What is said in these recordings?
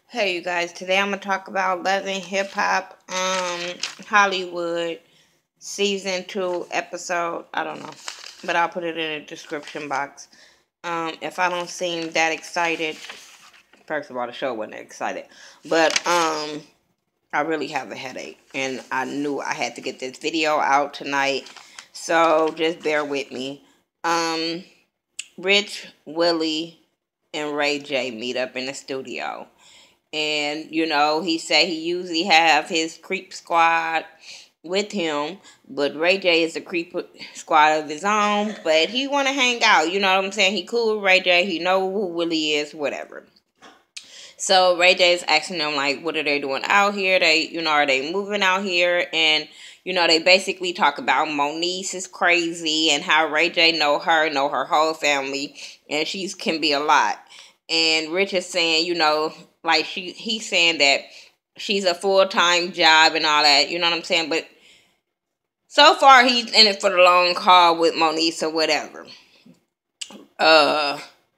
Hey you guys, today I'm gonna talk about Love and Hip Hop Hollywood season 2 episode. I don't know. But I'll put it in the description box. If I don't seem that excited, first of all the show wasn't that excited. But I really have a headache and I knew I had to get this video out tonight. So just bear with me. Um Rich, Willie, and Ray J meet up in the studio. And, he said he usually have his creep squad with him, but Ray J is a creep squad of his own, but he want to hang out. You know what I'm saying? He cool with Ray J. He know who Willie is, whatever. So Ray J is asking them, like, what are they doing out here? Are they moving out here? And, they basically talk about Moniece is crazy and how Ray J know her whole family, and she can be a lot. And Rich is saying, like he's saying that she's a full-time job and all that, you know what I'm saying? But so far he's in it for the long haul with Moniece or whatever.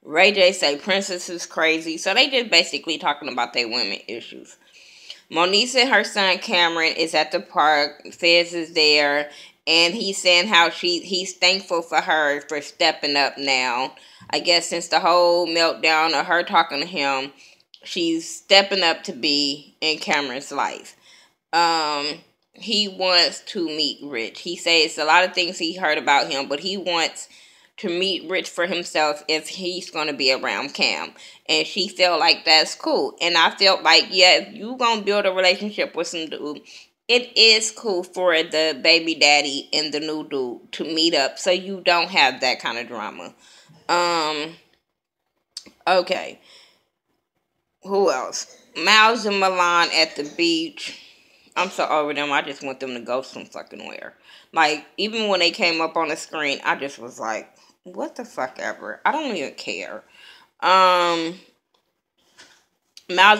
Ray J say Princess is crazy. So they just basically talking about their women issues. Moniece and her son Cameron is at the park. Fez is there. And he's saying how he's thankful for her for stepping up now. I guess since the whole meltdown of her talking to him, she's stepping up to be in Cameron's life. He wants to meet Rich. He says a lot of things he heard about him, but he wants to meet Rich for himself if he's going to be around Cam. And she felt like that's cool. And I felt like, yeah, if you going to build a relationship with some dude, it is cool for the baby daddy and the new dude to meet up so you don't have that kind of drama. Okay. Who else? Miles and Milan at the beach. I'm so over them. I just want them to go some fucking where. Like, even when they came up on the screen, I just was like, what the fuck ever. I don't even care. Miles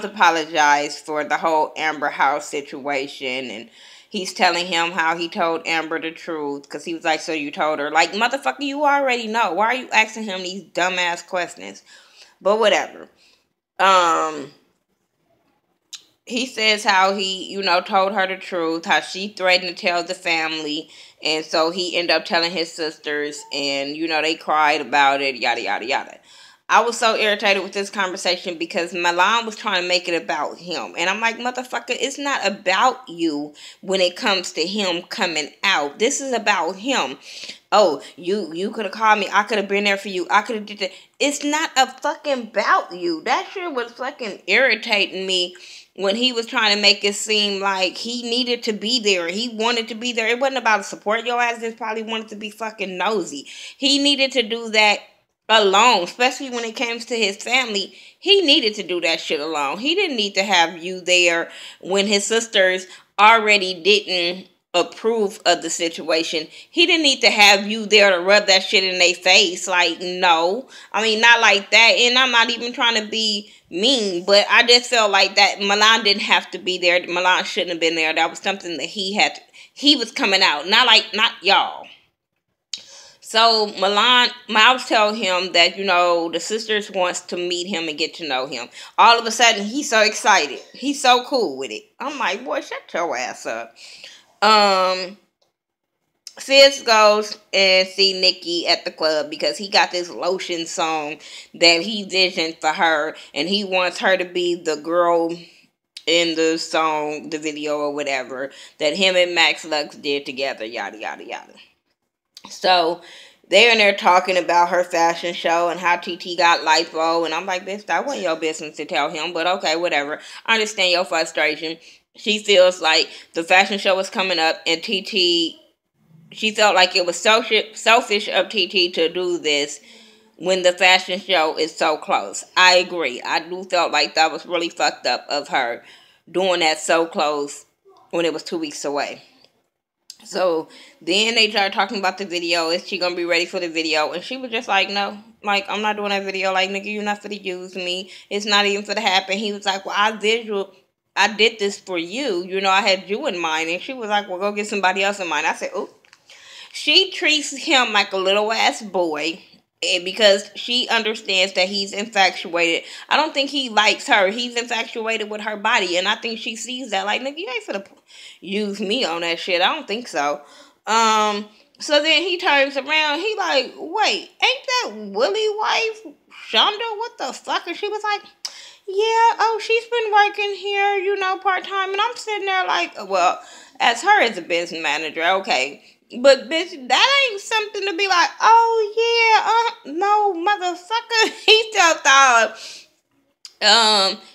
apologized for the whole Amber House situation, and he's telling him how he told Amber the truth, because he was like, so you told her. Like, motherfucker, you already know. Why are you asking him these dumbass questions? But whatever. He says how he, told her the truth, how she threatened to tell the family, and so he ended up telling his sisters, and, they cried about it, yada, yada, yada. I was so irritated with this conversation because Milan was trying to make it about him. And I'm like, motherfucker, it's not about you when it comes to him coming out. This is about him. Oh, you could have called me. I could have been there for you. I could have did that. It's not a fucking about you. That shit was fucking irritating me when he was trying to make it seem like he needed to be there. He wanted to be there. It wasn't about to support your ass. Just probably wanted to be fucking nosy. He needed to do that alone, especially when it comes to his family. He needed to do that shit alone. He didn't need to have you there when his sisters already didn't approve of the situation. He didn't need to have you there to rub that shit in their face. Like, no. I mean, not like that. And I'm not even trying to be mean, but I just felt like that Milan didn't have to be there. Milan shouldn't have been there. That was something that he was coming out. Not y'all. So Miles tell him that, the sisters wants to meet him and get to know him. All of a sudden, he's so excited. He's so cool with it. I'm like, boy, shut your ass up. Fizz goes and see Nikki at the club because he got this lotion song that he visioned for her, and he wants her to be the girl in the song, the video or whatever, that him and Max Lux did together, yada, yada, yada. So they're in there talking about her fashion show and how TT got lipo. And I'm like, bitch, that wasn't your business to tell him. But okay, whatever. I understand your frustration. She feels like the fashion show was coming up and TT, she felt like it was selfish of TT to do this when the fashion show is so close. I agree. I do felt like that was really fucked up of her doing that so close when it was 2 weeks away. So then they started talking about the video. Is she gonna be ready for the video? And she was just like, no, like, I'm not doing that video. Like, nigga, you're not for to use me. It's not even for to happen. He was like, well, I did this for you. I had you in mind. And she was like, well, go get somebody else in mind. I said, oh. She treats him like a little ass boy. because she understands that he's infatuated. I don't think he likes her. He's infatuated with her body, and I think she sees that. Like, nigga, you ain't finna use me on that shit. I don't think so. Um. So then he turns around. He like, wait, ain't that Willie wife, Shonda? What the fuck? And she was like, yeah. Oh, she's been working here, part time. And I'm sitting there like, well, as her as a business manager, okay. But bitch, that ain't something to be like, oh yeah, no, motherfucker.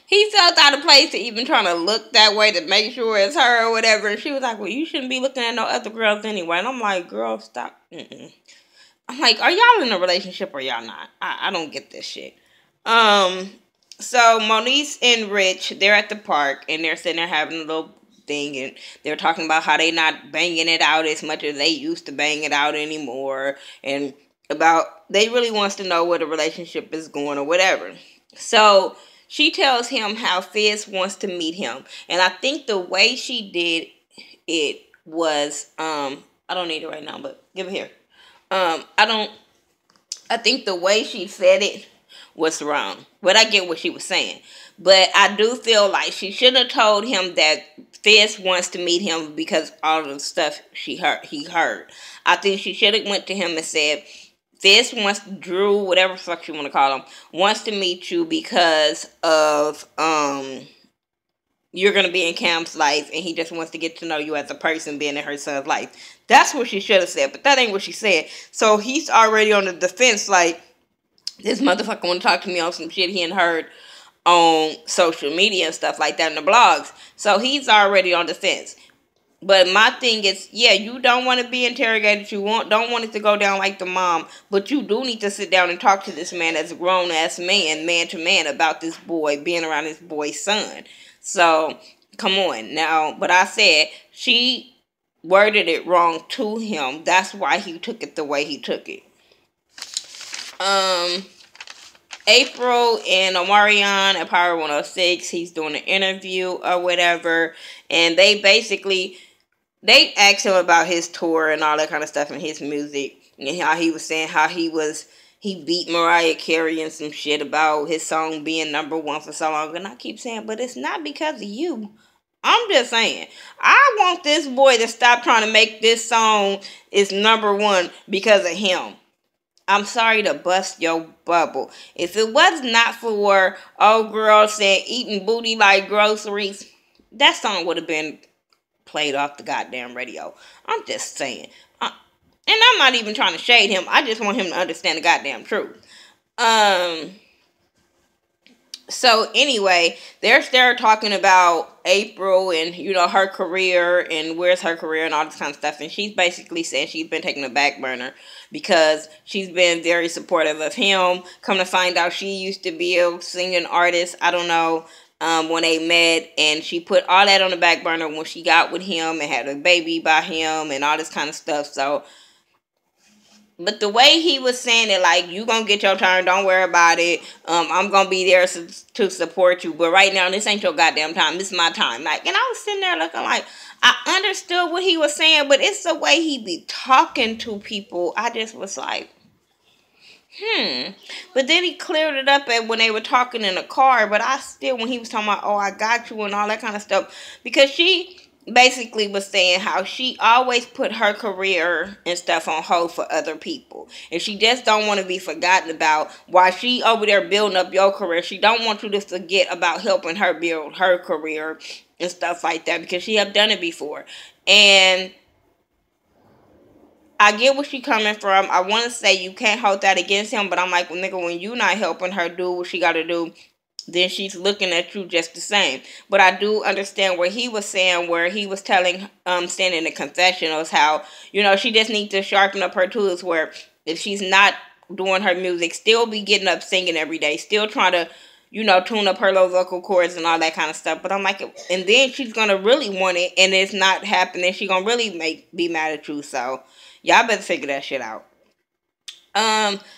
He felt out of place to even trying to look that way to make sure it's her or whatever. And she was like, well, you shouldn't be looking at no other girls anyway. And I'm like, girl, stop. I'm like, are y'all in a relationship or y'all not? I don't get this shit. So Moniece and Rich, they're at the park and they're sitting there having a little thing, and they're talking about how they not banging it out as much as they used to bang it out anymore, and about they really wants to know where the relationship is going or whatever. So she tells him how Fizz wants to meet him, and I think the way she did it was I don't need it right now, but give it here. I think the way she said it was wrong, but I get what she was saying. But I do feel like she should have told him that Fizz wants to meet him because all of the stuff he heard. I think she should have went to him and said, Fizz wants Drew, whatever the fuck you want to call him, wants to meet you because of you're gonna be in Cam's life, and he just wants to get to know you as a person being in her son's life. That's what she should have said, but that ain't what she said. So he's already on the defense, like, this motherfucker want to talk to me on some shit he ain't heard on social media and stuff like that in the blogs. So he's already on the fence. But my thing is, yeah, you don't want to be interrogated. You don't want it to go down like the mom. But you do need to sit down and talk to this man as a grown-ass man to man, about this boy, being around this boy's son. So, come on. Now, but I said, she worded it wrong to him. That's why he took it the way he took it. April and Omarion at Power 106, he's doing an interview or whatever, and they asked him about his tour and all that kind of stuff and his music, and how he was saying how he beat Mariah Carey and some shit about his song being #1 for so long, and I keep saying, but it's not because of you. I'm just saying, I want this boy to stop trying to make this song is #1 because of him. I'm sorry to bust your bubble. If it was not for old girl saying eating booty like groceries, that song would have been played off the goddamn radio. I'm just saying. And I'm not even trying to shade him. I just want him to understand the goddamn truth. So anyway, they're talking about April and, her career and where's her career and all this kind of stuff. And she's basically saying she's been taking a back burner because she's been very supportive of him. Come to find out, she used to be a singing artist. I don't know, when they met, and she put all that on the back burner when she got with him and had a baby by him and all this kind of stuff. So, but the way he was saying it, like, you gonna get your turn, don't worry about it. I'm gonna be there to support you. But right now, this ain't your goddamn time. This is my time. Like, and I was sitting there looking like, I understood what he was saying, but it's the way he be talking to people. I just was like, But then he cleared it up when they were talking in the car. But I still, when he was talking about, oh, I got you and all that kind of stuff, because she basically was saying how she always put her career and stuff on hold for other people, and she just don't want to be forgotten about while she over there building up your career. She don't want you to forget about helping her build her career and stuff like that, because she have done it before. And I get where she coming from. I want to say you can't hold that against him, but I'm like, well, nigga, when you not helping her do what she got to do, then she's looking at you just the same. But I do understand where he was saying, where he was telling, saying in the confessionals, how, she just needs to sharpen up her tools, where if she's not doing her music, still be getting up singing every day, still trying to, tune up her low vocal cords and all that kind of stuff. But I'm like, and then she's going to really want it, and it's not happening. She's going to really be mad at you. So y'all better figure that shit out.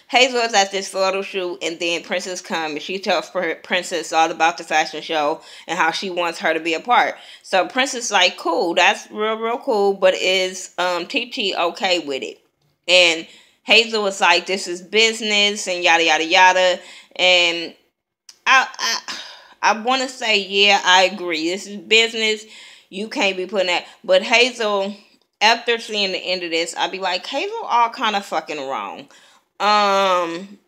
Hazel is at this photo shoot, and then Princess comes, and she tells Princess all about the fashion show and how she wants her to be a part. So Princess like, cool, that's real cool, but is TT okay with it? And Hazel was like, this is business and yada yada yada. And I I want to say, yeah, I agree. This is business. You can't be putting that. But Hazel, after seeing the end of this, I'd be like, Hazel all kind of fucking wrong. Um,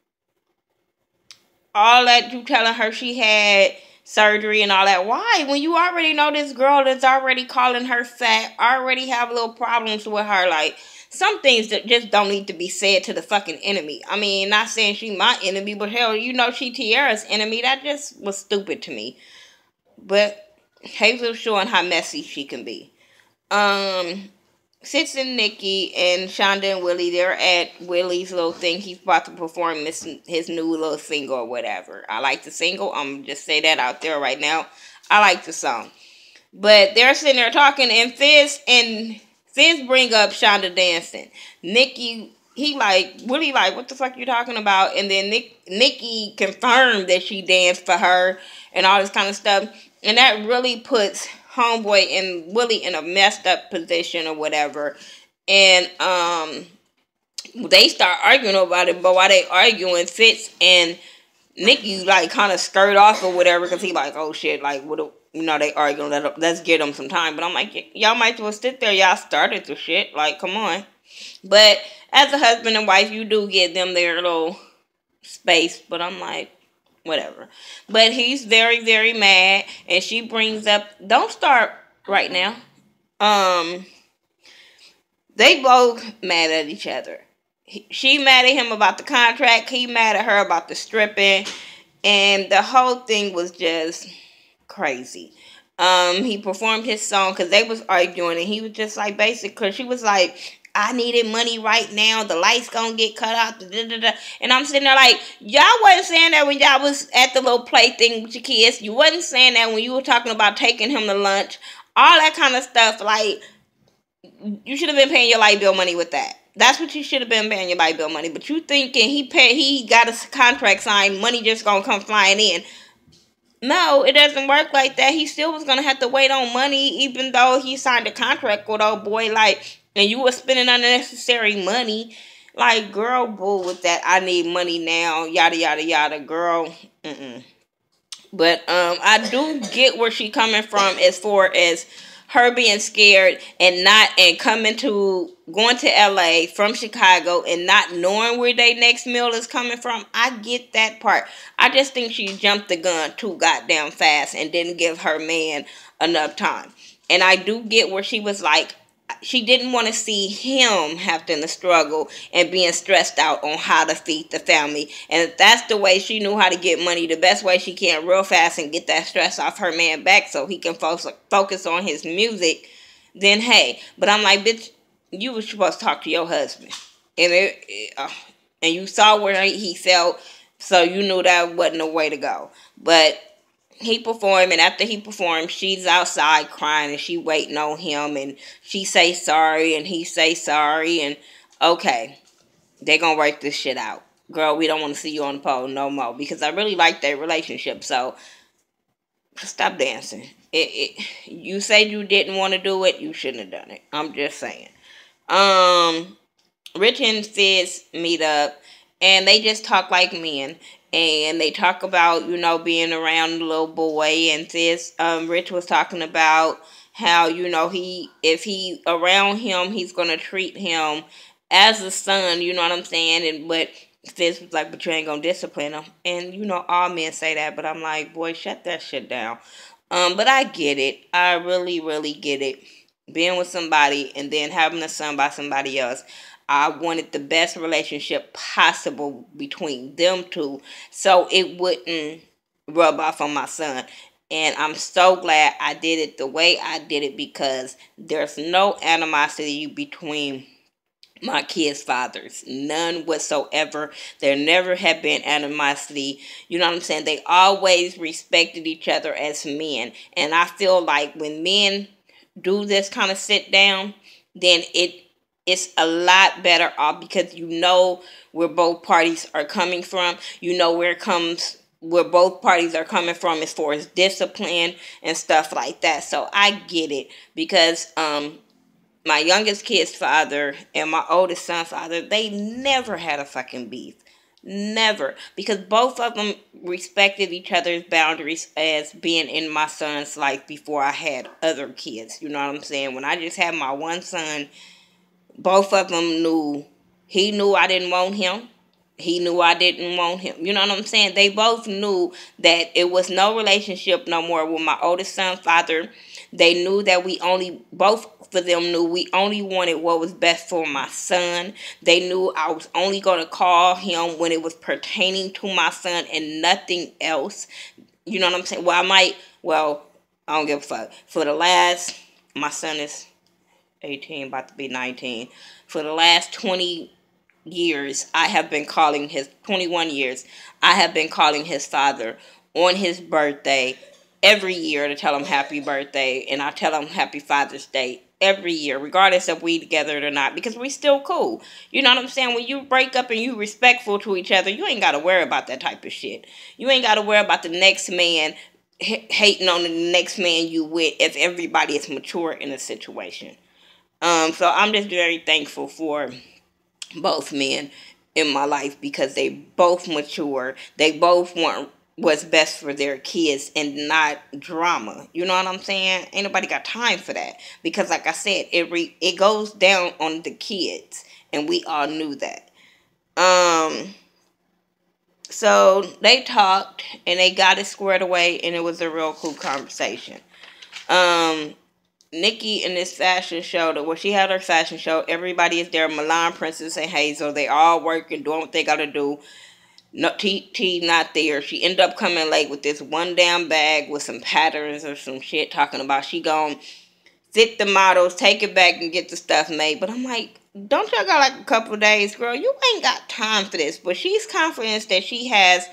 all that you telling her she had surgery and all that. Why? When you already know this girl that's already calling her fat, already have little problems with her, like some things that just don't need to be said to the fucking enemy. I mean, not saying she my enemy, but hell, you know she Tiara's enemy. That just was stupid to me. But Hazel's showing how messy she can be. Um, Sits and Nikki and Shonda and Willie, they're at Willie's little thing. He's about to perform his new little single or whatever. I like the single. I'm going to just say that out there right now. I like the song. But they're sitting there talking, and Fizz bring up Shonda dancing. Nikki, Willie like, what the fuck you talking about? And then Nikki confirmed that she danced for her and all this kind of stuff. And that really puts Homeboy and Willie in a messed up position or whatever. And they start arguing about it, but while they arguing, Fitz and Nikki like kind of skirt off or whatever, because he like, oh shit, like what they arguing, let's get them some time. But I'm like, y'all might as well sit there, y'all started the shit, like come on. But as a husband and wife, you do get them their little space, but I'm like, whatever. But he's very, very mad, and she brings up, don't start right now. They both mad at each other. She mad at him about the contract, he mad at her about the stripping, and the whole thing was just crazy. He performed his song because they was arguing, and he was just like, basically, because she was like, I needed money right now. The lights gonna get cut off. And I'm sitting there like, y'all wasn't saying that when y'all was at the little play thing with your kids. You wasn't saying that when you were talking about taking him to lunch. All that kind of stuff. Like, you should have been paying your light bill money with that. That's what you should have been paying your light bill money. But you thinking he got a contract signed, money just gonna come flying in. No, it doesn't work like that. He still was gonna have to wait on money, even though he signed a contract with old boy. Like, and you were spending unnecessary money. Like, girl, bull with that. I need money now. Yada yada yada. Girl, But I do get where she coming from as far as her being scared and going to LA from Chicago and not knowing where their next meal is coming from. I get that part. I just think she jumped the gun too goddamn fast and didn't give her man enough time. And I do get where she was like, she didn't want to see him having to struggle and being stressed out on how to feed the family. And if that's the way she knew how to get money, the best way she can real fast and get that stress off her man back so he can focus on his music, then hey. But I'm like, bitch, you were supposed to talk to your husband. And and you saw where he felt, so you knew that wasn't the way to go. But he performed, and after he performed, she's outside crying, and she waiting on him, and she say sorry, and he say sorry, and okay, they gonna work this shit out. Girl, we don't want to see you on the pole no more, because I really like their relationship, so stop dancing. You said you didn't want to do it, you shouldn't have done it. I'm just saying. Rich and Fizz meet up, and they just talk like men. And they talk about, being around the little boy. And Fizz, Rich was talking about how, if he around him, he's going to treat him as a son, you know what I'm saying? But Fizz was like, but you ain't going to discipline him. And, all men say that, but I'm like, boy, shut that shit down. But I get it. I really, really get it. Being with somebody and then having a son by somebody else. I wanted the best relationship possible between them two so it wouldn't rub off on my son. And I'm so glad I did it the way I did it, because there's no animosity between my kids' fathers. None whatsoever. There never have been animosity. You know what I'm saying? They always respected each other as men. And I feel like when men do this kind of sit down, then it's a lot better off, because where both parties are coming from. Where both parties are coming from as far as discipline and stuff like that. So I get it, because my youngest kid's father and my oldest son's father, they never had a fucking beef. Never. Because both of them respected each other's boundaries as being in my son's life before I had other kids. You know what I'm saying? When I just had my one son, both of them knew. He knew I didn't want him. He knew I didn't want him. You know what I'm saying? They both knew that it was no relationship no more with my oldest son's father. They knew that both of them knew we only wanted what was best for my son. They knew I was only going to call him when it was pertaining to my son and nothing else. You know what I'm saying? I don't give a fuck. My son is 18, about to be 19. For the last 21 years, I have been calling his father on his birthday every year to tell him happy birthday, and I tell him happy Father's Day every year, regardless if we together or not, because we still cool. You know what I'm saying? When you break up and you respectful to each other, you ain't got to worry about that type of shit. You ain't got to worry about the next man hating on the next man you with if everybody is mature in a situation. So I'm just very thankful for both men in my life because they both mature. They both want what's best for their kids and not drama. You know what I'm saying? Ain't nobody got time for that because, like I said, it goes down on the kids, and we all knew that. So they talked and they got it squared away, and it was a real cool conversation. Nikki in this fashion show, where she had her fashion show, everybody is there. Milan, Princess, and Hazel. They all working, doing what they gotta do. No, T not there. She ended up coming late with this one damn bag with some patterns or some shit, talking about she gon' fit the models, take it back, and get the stuff made. But I'm like, don't y'all got like a couple of days, girl? You ain't got time for this. But she's confident that she has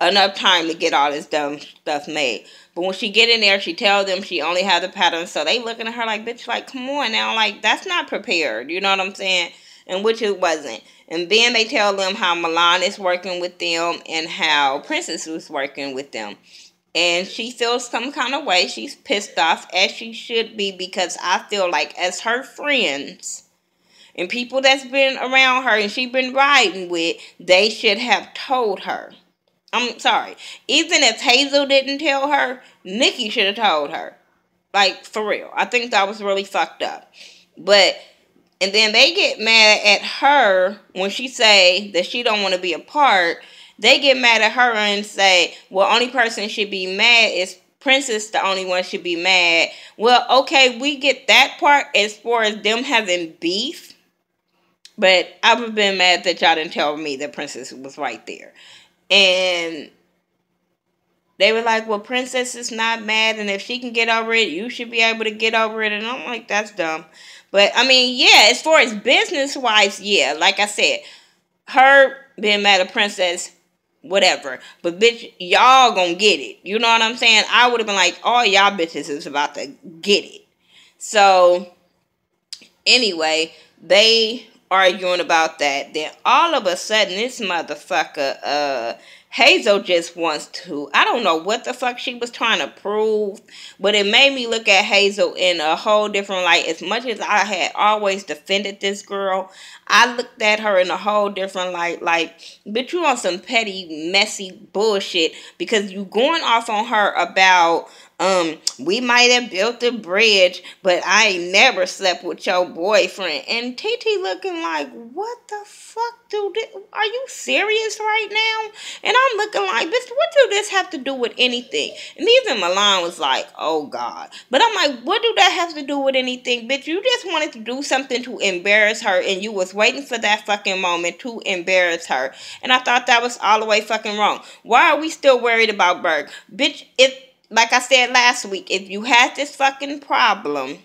enough time to get all this dumb stuff made. But when she get in there, she tell them she only has the pattern. So they looking at her like, bitch, like, come on now. Like, that's not prepared. You know what I'm saying? And which it wasn't. And then they tell them how Milan is working with them and how Princess was working with them. And she feels some kind of way. She's pissed off, as she should be, because I feel like as her friends and people that's been around her and she been riding with, they should have told her. I'm sorry. Even if Hazel didn't tell her, Nikki should have told her. Like, for real. I think that was really fucked up. And then they get mad at her when she say that she don't want to be a part. They get mad at her and say, well, only person should be mad is Princess, the only one should be mad. Well, okay, we get that part as far as them having beef. But I would have been mad that y'all didn't tell me that Princess was right there. And they were like, well, Princess is not mad, and if she can get over it, you should be able to get over it. And I'm like, that's dumb. But, I mean, yeah, as far as business-wise, yeah, like I said, her being mad at Princess, whatever. But, bitch, y'all gonna get it. You know what I'm saying? I would have been like, all y'all bitches is about to get it. So, anyway, they arguing about that. Then all of a sudden, this motherfucker, Hazel just wants to, I don't know what the fuck she was trying to prove, but it made me look at Hazel in a whole different light. As much as I had always defended this girl, I looked at her in a whole different light. Like, bitch, you on some petty, messy bullshit because you going off on her about, we might have built a bridge, but I ain't never slept with your boyfriend. And TT looking like, what the fuck, are you serious right now? And I'm looking like, bitch, what do this have to do with anything? And even Milan was like, oh God. But I'm like, what do that have to do with anything? Bitch, you just wanted to do something to embarrass her, and you was waiting for that fucking moment to embarrass her. And I thought that was all the way fucking wrong. Why are we still worried about Berg? Bitch, like I said last week, if you had this fucking problem,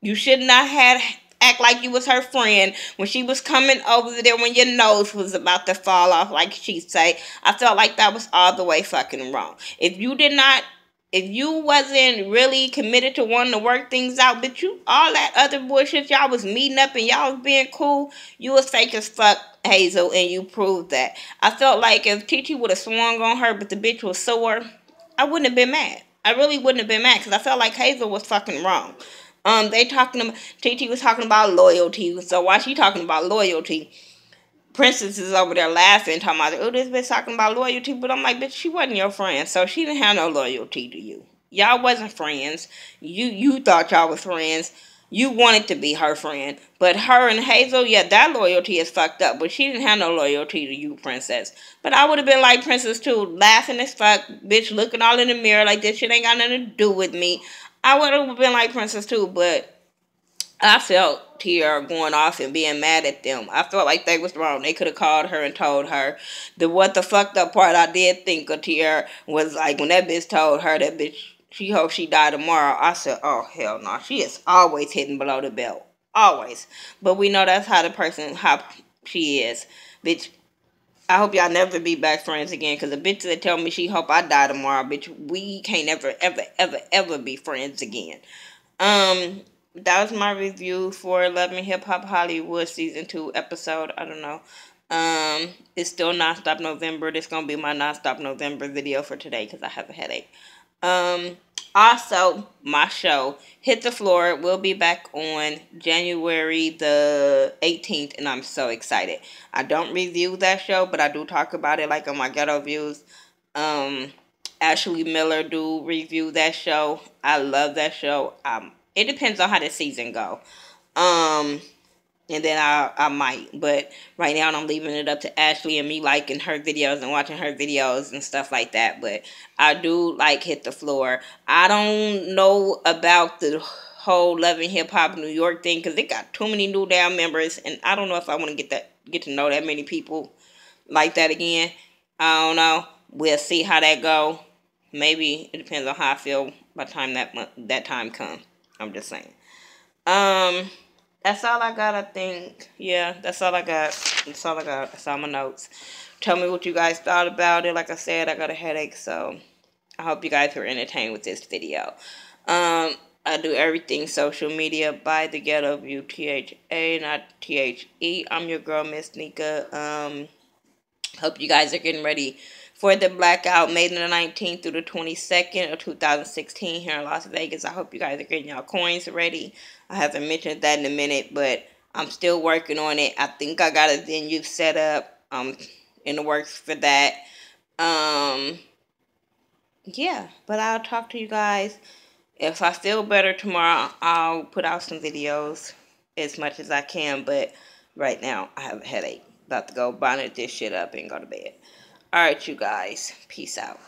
you should not have act like you was her friend when she was coming over there when your nose was about to fall off, like she say. I felt like that was all the way fucking wrong. If you wasn't really committed to wanting to work things out, but all that other bullshit, y'all was meeting up and y'all was being cool, you was fake as fuck, Hazel, and you proved that. I felt like if TT would have swung on her, but the bitch was sore, I wouldn't have been mad. I really wouldn't have been mad because I felt like Hazel was fucking wrong. They talking about TT was talking about loyalty. So while she talking about loyalty, Princess is over there laughing, talking about, oh, this bitch talking about loyalty. But I'm like, bitch, she wasn't your friend, so she didn't have no loyalty to you. Y'all wasn't friends. You thought y'all was friends. You wanted to be her friend. But her and Hazel, yeah, that loyalty is fucked up. But she didn't have no loyalty to you, Princess. But I would have been like Princess too, laughing as fuck, bitch, looking all in the mirror like this shit ain't got nothing to do with me. I would have been like Princess too, but I felt Tierra going off and being mad at them. I felt like they was wrong. They could have called her and told her. The fucked up part I did think of Tierra was like when that bitch told her that bitch she hopes she die tomorrow. I said, oh hell no. She is always hitting below the belt. Always. But we know that's how she is. Bitch, I hope y'all never be back friends again. Cause the bitch that tell me she hope I die tomorrow, bitch, we can't ever be friends again. That was my review for Love Me Hip Hop Hollywood season 2 episode. I don't know. It's still Nonstop November. This gonna be my Nonstop November video for today because I have a headache. Um, Also, my show Hit the Floor will be back on January the 18th, and I'm so excited. I don't review that show, but I do talk about it like on my ghetto views. Um, Ashley Miller do review that show. I love that show. It depends on how the season go. Um, and then I might, but right now I'm leaving it up to Ashley and me liking her videos and watching her videos and stuff like that. But I do like Hit the Floor. I don't know about the whole Love and Hip Hop New York thing because it got too many new damn members, and I don't know if I want to get to know that many people like that again. I don't know. We'll see how that go. Maybe it depends on how I feel by the time that time comes. I'm just saying. Um, that's all I got, I think. Yeah, that's all I got. That's all I got. That's all my notes. Tell me what you guys thought about it. Like I said, I got a headache, so I hope you guys were entertained with this video. I do everything social media by the Ghetto View, THA, not THE. I'm your girl, Miss Nika. Hope you guys are getting ready for the blackout May the 19th through the 22nd of 2016 here in Las Vegas. I hope you guys are getting y'all coins ready. I haven't mentioned that in a minute, but I'm still working on it. I think I got a venue set up in the works for that. Yeah, but I'll talk to you guys. If I feel better tomorrow, I'll put out some videos as much as I can, but right now I have a headache. About to go bonnet this shit up and go to bed. Alright, you guys. Peace out.